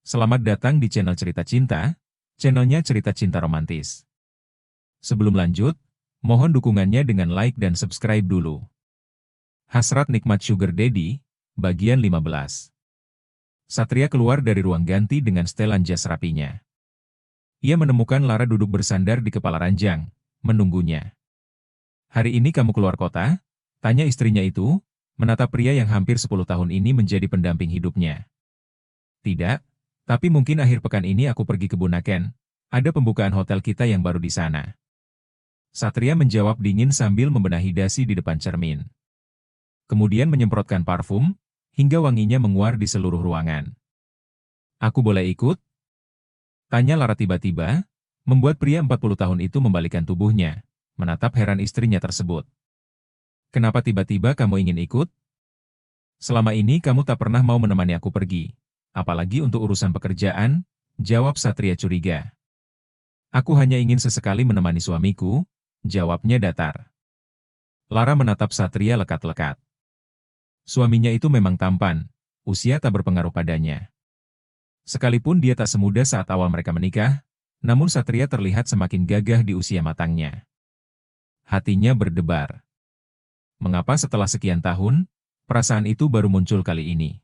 Selamat datang di channel Cerita Cinta, channelnya cerita cinta romantis. Sebelum lanjut, mohon dukungannya dengan like dan subscribe dulu. Hasrat Nikmat Sugar Daddy, bagian 15. Satria keluar dari ruang ganti dengan setelan jas rapinya. Ia menemukan Lara duduk bersandar di kepala ranjang, menunggunya. "Hari ini kamu keluar kota?" tanya istrinya itu, menatap pria yang hampir 10 tahun ini menjadi pendamping hidupnya. "Tidak. Tapi mungkin akhir pekan ini aku pergi ke Bunaken. Ada pembukaan hotel kita yang baru di sana." Satria menjawab dingin sambil membenahi dasi di depan cermin. Kemudian menyemprotkan parfum, hingga wanginya menguar di seluruh ruangan. "Aku boleh ikut?" tanya Lara tiba-tiba, membuat pria 40 tahun itu membalikkan tubuhnya, menatap heran istrinya tersebut. "Kenapa tiba-tiba kamu ingin ikut? Selama ini kamu tak pernah mau menemani aku pergi. Apalagi untuk urusan pekerjaan," jawab Satria curiga. "Aku hanya ingin sesekali menemani suamiku," jawabnya datar. Lara menatap Satria lekat-lekat. Suaminya itu memang tampan, usia tak berpengaruh padanya. Sekalipun dia tak semuda saat awal mereka menikah, namun Satria terlihat semakin gagah di usia matangnya. Hatinya berdebar. Mengapa setelah sekian tahun, perasaan itu baru muncul kali ini?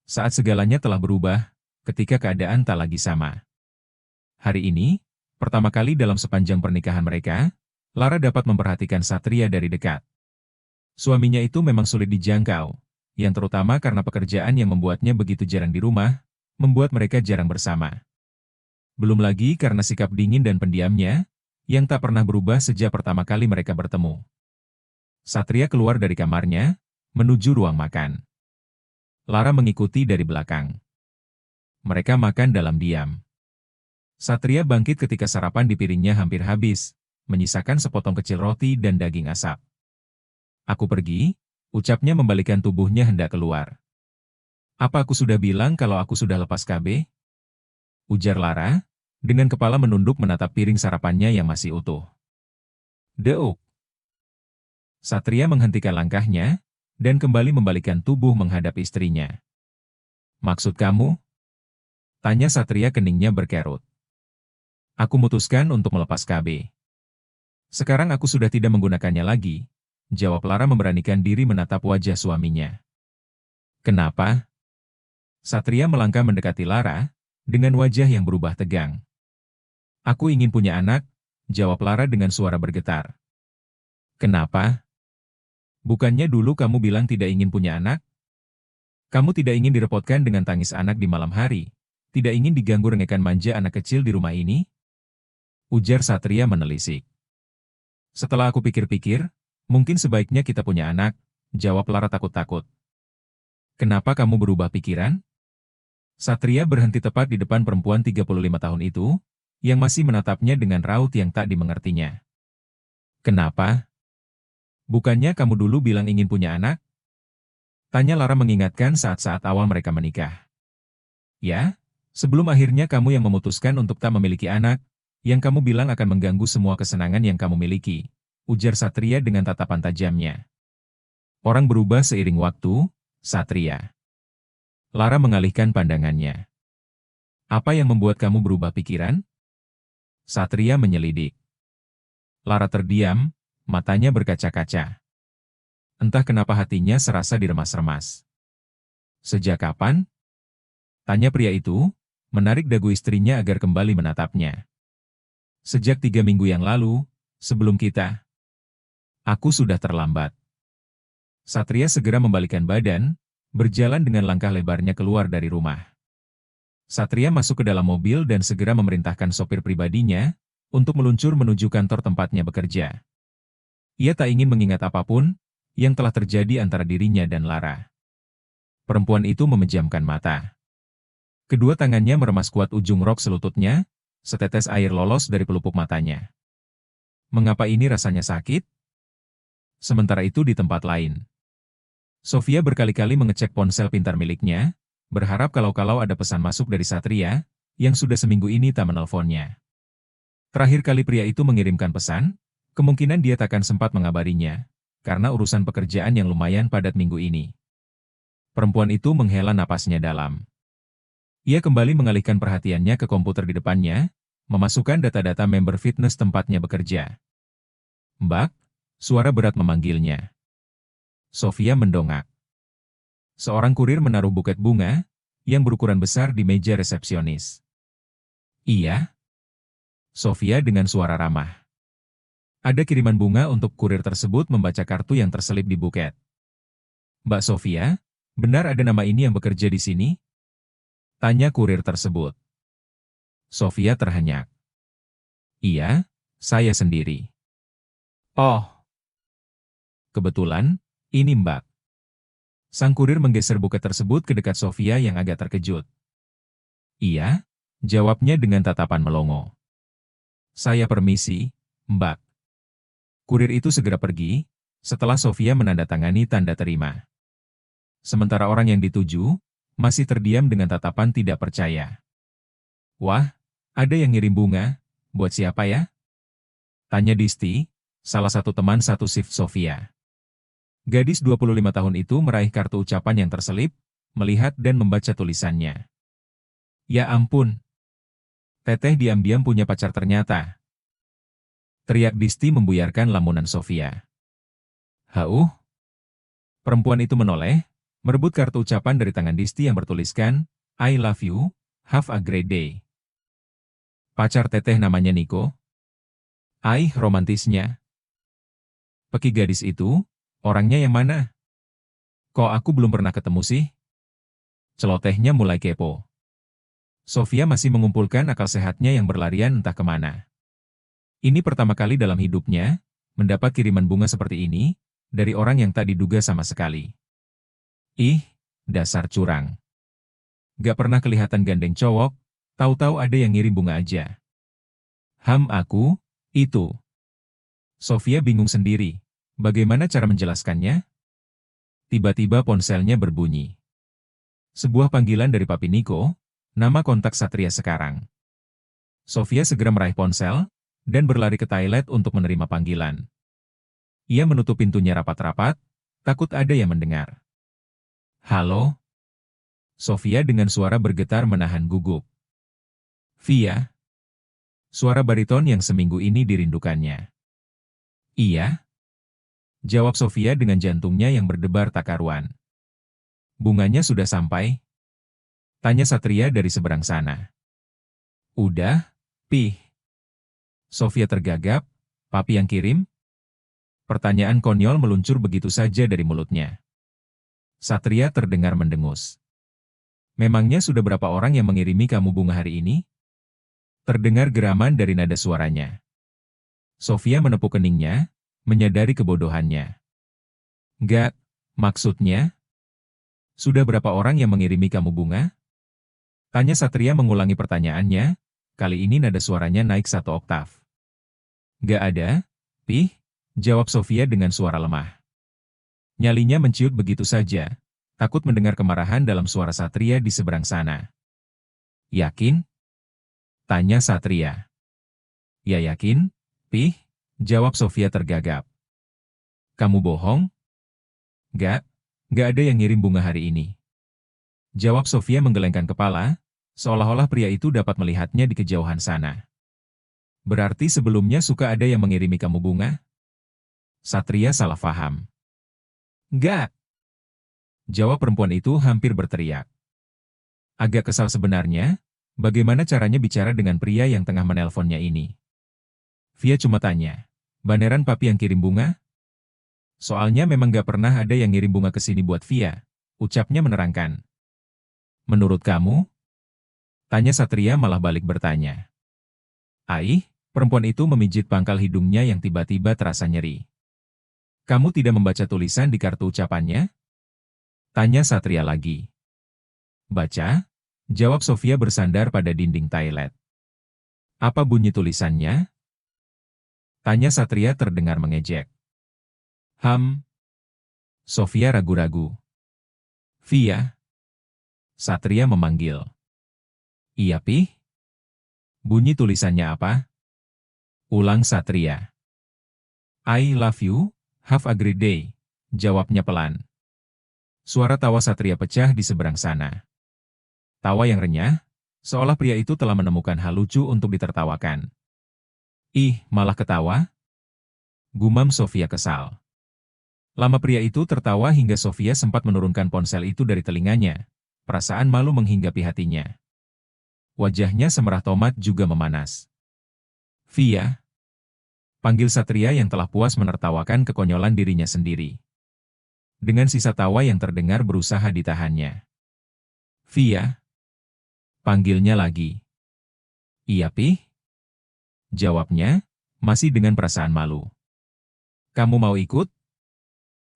Saat segalanya telah berubah, ketika keadaan tak lagi sama. Hari ini, pertama kali dalam sepanjang pernikahan mereka, Lara dapat memperhatikan Satria dari dekat. Suaminya itu memang sulit dijangkau, yang terutama karena pekerjaan yang membuatnya begitu jarang di rumah, membuat mereka jarang bersama. Belum lagi karena sikap dingin dan pendiamnya, yang tak pernah berubah sejak pertama kali mereka bertemu. Satria keluar dari kamarnya, menuju ruang makan. Lara mengikuti dari belakang. Mereka makan dalam diam. Satria bangkit ketika sarapan di piringnya hampir habis, menyisakan sepotong kecil roti dan daging asap. "Aku pergi," ucapnya membalikkan tubuhnya hendak keluar. "Apa aku sudah bilang kalau aku sudah lepas KB?" ujar Lara, dengan kepala menunduk menatap piring sarapannya yang masih utuh. "Deuk." Satria menghentikan langkahnya, dan kembali membalikkan tubuh menghadap istrinya. "Maksud kamu?" tanya Satria keningnya berkerut. "Aku memutuskan untuk melepas KB. Sekarang aku sudah tidak menggunakannya lagi," jawab Lara memberanikan diri menatap wajah suaminya. "Kenapa?" Satria melangkah mendekati Lara, dengan wajah yang berubah tegang. "Aku ingin punya anak," jawab Lara dengan suara bergetar. "Kenapa? Bukannya dulu kamu bilang tidak ingin punya anak? Kamu tidak ingin direpotkan dengan tangis anak di malam hari, tidak ingin diganggu rengekan manja anak kecil di rumah ini?" ujar Satria menelisik. "Setelah aku pikir-pikir, mungkin sebaiknya kita punya anak," jawab Lara takut-takut. "Kenapa kamu berubah pikiran?" Satria berhenti tepat di depan perempuan 35 tahun itu, yang masih menatapnya dengan raut yang tak dimengertinya. "Kenapa? Bukannya kamu dulu bilang ingin punya anak?" tanya Lara mengingatkan saat-saat awal mereka menikah. "Ya, sebelum akhirnya kamu yang memutuskan untuk tak memiliki anak, yang kamu bilang akan mengganggu semua kesenangan yang kamu miliki," ujar Satria dengan tatapan tajamnya. "Orang berubah seiring waktu, Satria." Lara mengalihkan pandangannya. "Apa yang membuat kamu berubah pikiran?" Satria menyelidik. Lara terdiam, matanya berkaca-kaca. Entah kenapa hatinya serasa diremas-remas. "Sejak kapan?" tanya pria itu, menarik dagu istrinya agar kembali menatapnya. "Sejak 3 minggu yang lalu, sebelum kita. Aku sudah terlambat." Satria segera membalikkan badan, berjalan dengan langkah lebarnya keluar dari rumah. Satria masuk ke dalam mobil dan segera memerintahkan sopir pribadinya untuk meluncur menuju kantor tempatnya bekerja. Ia tak ingin mengingat apapun yang telah terjadi antara dirinya dan Lara. Perempuan itu memejamkan mata. Kedua tangannya meremas kuat ujung rok selututnya, setetes air lolos dari pelupuk matanya. Mengapa ini rasanya sakit? Sementara itu di tempat lain, Sofia berkali-kali mengecek ponsel pintar miliknya, berharap kalau-kalau ada pesan masuk dari Satria, yang sudah seminggu ini tak menelponnya. Terakhir kali pria itu mengirimkan pesan, kemungkinan dia takkan sempat mengabarinya, karena urusan pekerjaan yang lumayan padat minggu ini. Perempuan itu menghela napasnya dalam. Ia kembali mengalihkan perhatiannya ke komputer di depannya, memasukkan data-data member fitness tempatnya bekerja. Mbak, suara berat memanggilnya. Sofia mendongak. Seorang kurir menaruh buket bunga, yang berukuran besar di meja resepsionis. Iya? Sofia dengan suara ramah. Ada kiriman bunga untuk kurir tersebut membaca kartu yang terselip di buket. Mbak Sofia, benar ada nama ini yang bekerja di sini? Tanya kurir tersebut. Sofia terhenyak. Iya, saya sendiri. Oh, kebetulan, ini Mbak. Sang kurir menggeser buket tersebut ke dekat Sofia yang agak terkejut. Iya, jawabnya dengan tatapan melongo. Saya permisi, Mbak. Kurir itu segera pergi, setelah Sofia menandatangani tanda terima. Sementara orang yang dituju, masih terdiam dengan tatapan tidak percaya. Wah, ada yang ngirim bunga, buat siapa ya? Tanya Disti, salah satu teman satu shift Sofia. Gadis 25 tahun itu meraih kartu ucapan yang terselip, melihat dan membaca tulisannya. Ya ampun. Teteh diam-diam punya pacar ternyata. Teriak Disti membuyarkan lamunan Sofia. Hauh? Perempuan itu menoleh, merebut kartu ucapan dari tangan Disti yang bertuliskan, I love you, have a great day. Pacar teteh namanya Niko. Romantisnya. Peki gadis itu, orangnya yang mana? Kok aku belum pernah ketemu sih? Celotehnya mulai kepo. Sofia masih mengumpulkan akal sehatnya yang berlarian entah kemana. Ini pertama kali dalam hidupnya, mendapat kiriman bunga seperti ini, dari orang yang tak diduga sama sekali. Ih, dasar curang. Gak pernah kelihatan gandeng cowok, tahu-tahu ada yang ngirim bunga aja. Aku, itu. Sofia bingung sendiri. Bagaimana cara menjelaskannya? Tiba-tiba ponselnya berbunyi. Sebuah panggilan dari Papi Niko, nama kontak Satria sekarang. Sofia segera meraih ponsel, dan berlari ke toilet untuk menerima panggilan. Ia menutup pintunya rapat-rapat, takut ada yang mendengar. Halo? Sofia dengan suara bergetar menahan gugup. Via? Suara bariton yang seminggu ini dirindukannya. Iya? Jawab Sofia dengan jantungnya yang berdebar tak karuan. Bunganya sudah sampai? Tanya Satria dari seberang sana. Udah, Pih. Sofia tergagap, Papi yang kirim? Pertanyaan konyol meluncur begitu saja dari mulutnya. Satria terdengar mendengus. Memangnya sudah berapa orang yang mengirimi kamu bunga hari ini? Terdengar geraman dari nada suaranya. Sofia menepuk keningnya, menyadari kebodohannya. Enggak, maksudnya? Sudah berapa orang yang mengirimi kamu bunga? Tanya Satria mengulangi pertanyaannya, kali ini nada suaranya naik 1 oktav. Gak ada, Pih, jawab Sofia dengan suara lemah. Nyalinya menciut begitu saja, takut mendengar kemarahan dalam suara Satria di seberang sana. Yakin? Tanya Satria. Ya yakin, Pih, jawab Sofia tergagap. Kamu bohong? Gak ada yang ngirim bunga hari ini. Jawab Sofia menggelengkan kepala, seolah-olah pria itu dapat melihatnya di kejauhan sana. Berarti sebelumnya suka ada yang mengirimi kamu bunga? Satria salah faham. Gak. Jawab perempuan itu hampir berteriak. Agak kesal sebenarnya, bagaimana caranya bicara dengan pria yang tengah menelponnya ini. Via cuma tanya, beneran Papi yang kirim bunga? Soalnya memang gak pernah ada yang ngirim bunga ke sini buat Via, ucapnya menerangkan. Menurut kamu? Tanya Satria malah balik bertanya. Perempuan itu memijit pangkal hidungnya yang tiba-tiba terasa nyeri. Kamu tidak membaca tulisan di kartu ucapannya? Tanya Satria lagi. Baca? Jawab Sofia bersandar pada dinding toilet. Apa bunyi tulisannya? Tanya Satria terdengar mengejek. Sofia ragu-ragu. Via? Satria memanggil. Iya Pih? Bunyi tulisannya apa? Ulang Satria. I love you, have a great day, jawabnya pelan. Suara tawa Satria pecah di seberang sana. Tawa yang renyah, Seolah pria itu telah menemukan hal lucu untuk ditertawakan. Ih, malah ketawa? Gumam Sofia kesal. Lama pria itu tertawa hingga Sofia sempat menurunkan ponsel itu dari telinganya. Perasaan malu menghinggapi hatinya. Wajahnya semerah tomat juga memanas. Via, panggil Satria yang telah puas menertawakan kekonyolan dirinya sendiri. Dengan sisa tawa yang terdengar berusaha ditahannya. Via, panggilnya lagi. Iya, Pih? Jawabnya, masih dengan perasaan malu. Kamu mau ikut?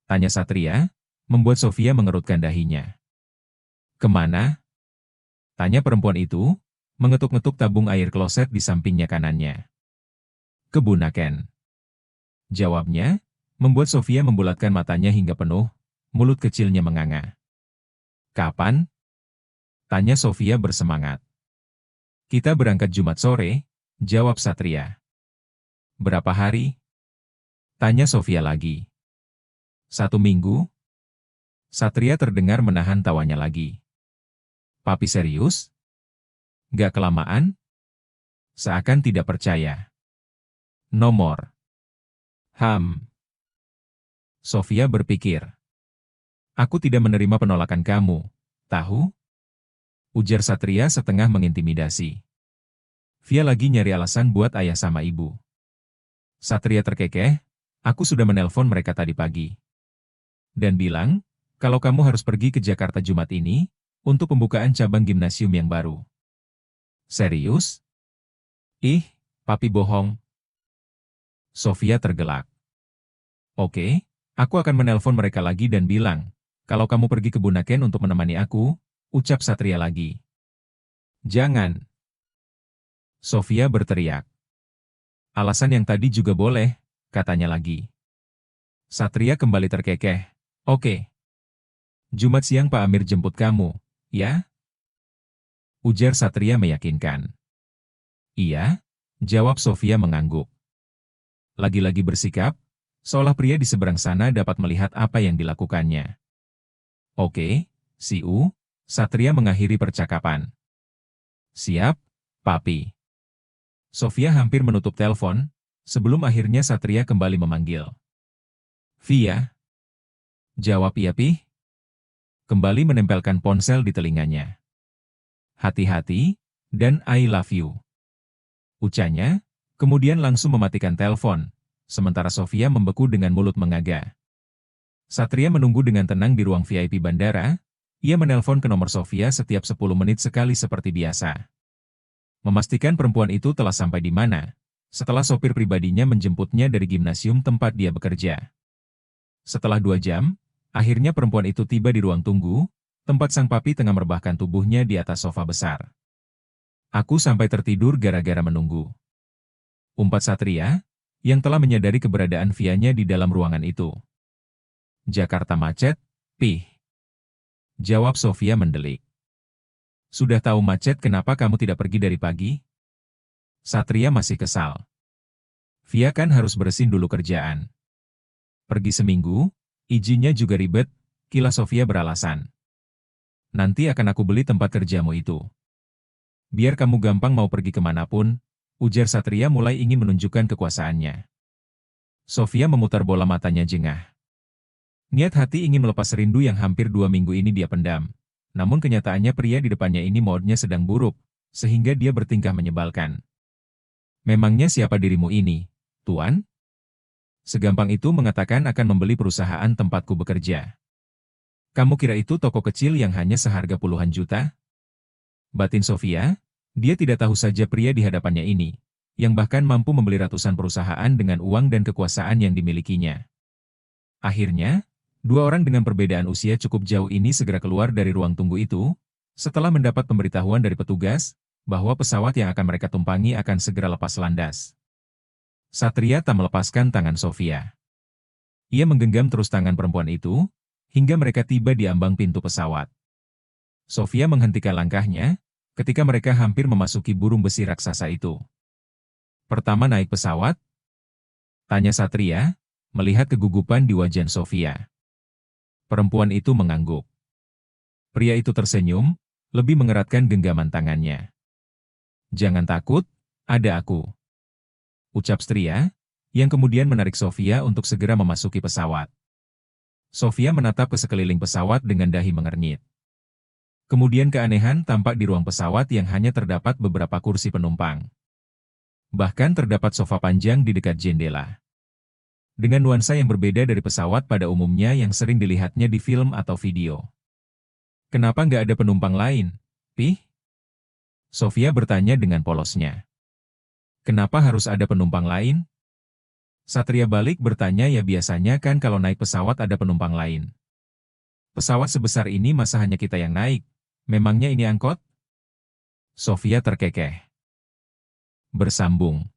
Tanya Satria, membuat Sofia mengerutkan dahinya. Kemana? Tanya perempuan itu, mengetuk-ngetuk tabung air kloset di sampingnya kanannya. Ke Bunaken. Jawabnya, membuat Sofia membulatkan matanya hingga penuh, mulut kecilnya menganga. Kapan? Tanya Sofia bersemangat. Kita berangkat Jumat sore, jawab Satria. Berapa hari? Tanya Sofia lagi. 1 minggu? Satria terdengar menahan tawanya lagi. Papi serius? Gak kelamaan? Seakan tidak percaya. Nomor. Sofia berpikir. Aku tidak menerima penolakan kamu, tahu? Ujar Satria setengah mengintimidasi. Via lagi nyari alasan buat ayah sama ibu. Satria terkekeh, aku sudah menelpon mereka tadi pagi. Dan bilang, kalau kamu harus pergi ke Jakarta Jumat ini, untuk pembukaan cabang gimnasium yang baru. Serius? Ih, papi bohong. Sofia tergelak. Oke, aku akan menelpon mereka lagi dan bilang, kalau kamu pergi ke Bunaken untuk menemani aku, ucap Satria lagi. Jangan. Sofia berteriak. Alasan yang tadi juga boleh, katanya lagi. Satria kembali terkekeh. Oke. Jumat siang Pak Amir jemput kamu, ya? Ujar Satria meyakinkan. Iya, jawab Sofia mengangguk. Lagi-lagi bersikap, seolah pria di seberang sana dapat melihat apa yang dilakukannya. Oke, see-u, Satria mengakhiri percakapan. Siap, papi. Sofia hampir menutup telepon, sebelum akhirnya Satria kembali memanggil. Via. Jawab iya, Pih. Kembali menempelkan ponsel di telinganya. Hati-hati, dan I love you. Ucapnya, kemudian langsung mematikan telepon, sementara Sofia membeku dengan mulut mengaga. Satria menunggu dengan tenang di ruang VIP bandara, ia menelpon ke nomor Sofia setiap 10 menit sekali seperti biasa. Memastikan perempuan itu telah sampai di mana, setelah sopir pribadinya menjemputnya dari gimnasium tempat dia bekerja. Setelah 2 jam, akhirnya perempuan itu tiba di ruang tunggu, tempat sang papi tengah merebahkan tubuhnya di atas sofa besar. Aku sampai tertidur gara-gara menunggu. Umpat Satria, yang telah menyadari keberadaan Vianya di dalam ruangan itu. Jakarta macet, Pih. Jawab Sofia mendelik. Sudah tahu macet kenapa kamu tidak pergi dari pagi? Satria masih kesal. Via kan harus bersihin dulu kerjaan. Pergi seminggu, izinnya juga ribet, kilas Sofia beralasan. Nanti akan aku beli tempat kerjamu itu. Biar kamu gampang mau pergi kemanapun, ujar Satria mulai ingin menunjukkan kekuasaannya. Sofia memutar bola matanya jengah. Niat hati ingin melepas rindu yang hampir 2 minggu ini dia pendam. Namun kenyataannya pria di depannya ini moodnya sedang buruk, sehingga dia bertingkah menyebalkan. Memangnya siapa dirimu ini, Tuan? Segampang itu mengatakan akan membeli perusahaan tempatku bekerja. Kamu kira itu toko kecil yang hanya seharga puluhan juta? Batin Sofia, dia tidak tahu saja pria di hadapannya ini, yang bahkan mampu membeli ratusan perusahaan dengan uang dan kekuasaan yang dimilikinya. Akhirnya, 2 orang dengan perbedaan usia cukup jauh ini segera keluar dari ruang tunggu itu, setelah mendapat pemberitahuan dari petugas, bahwa pesawat yang akan mereka tumpangi akan segera lepas landas. Satria tak melepaskan tangan Sofia. Ia menggenggam terus tangan perempuan itu, hingga mereka tiba di ambang pintu pesawat. Sofia menghentikan langkahnya, ketika mereka hampir memasuki burung besi raksasa itu. Pertama naik pesawat? Tanya Satria, melihat kegugupan di wajah Sofia. Perempuan itu mengangguk. Pria itu tersenyum, lebih mengeratkan genggaman tangannya. Jangan takut, ada aku. Ucap Stria, yang kemudian menarik Sofia untuk segera memasuki pesawat. Sofia menatap ke sekeliling pesawat dengan dahi mengernyit. Kemudian keanehan tampak di ruang pesawat yang hanya terdapat beberapa kursi penumpang. Bahkan terdapat sofa panjang di dekat jendela. Dengan nuansa yang berbeda dari pesawat pada umumnya yang sering dilihatnya di film atau video. Kenapa nggak ada penumpang lain, Pi? Sofia bertanya dengan polosnya. Kenapa harus ada penumpang lain? Satria balik bertanya, ya biasanya kan kalau naik pesawat ada penumpang lain. Pesawat sebesar ini masa hanya kita yang naik? Memangnya ini angkot? Sofia terkekeh. Bersambung.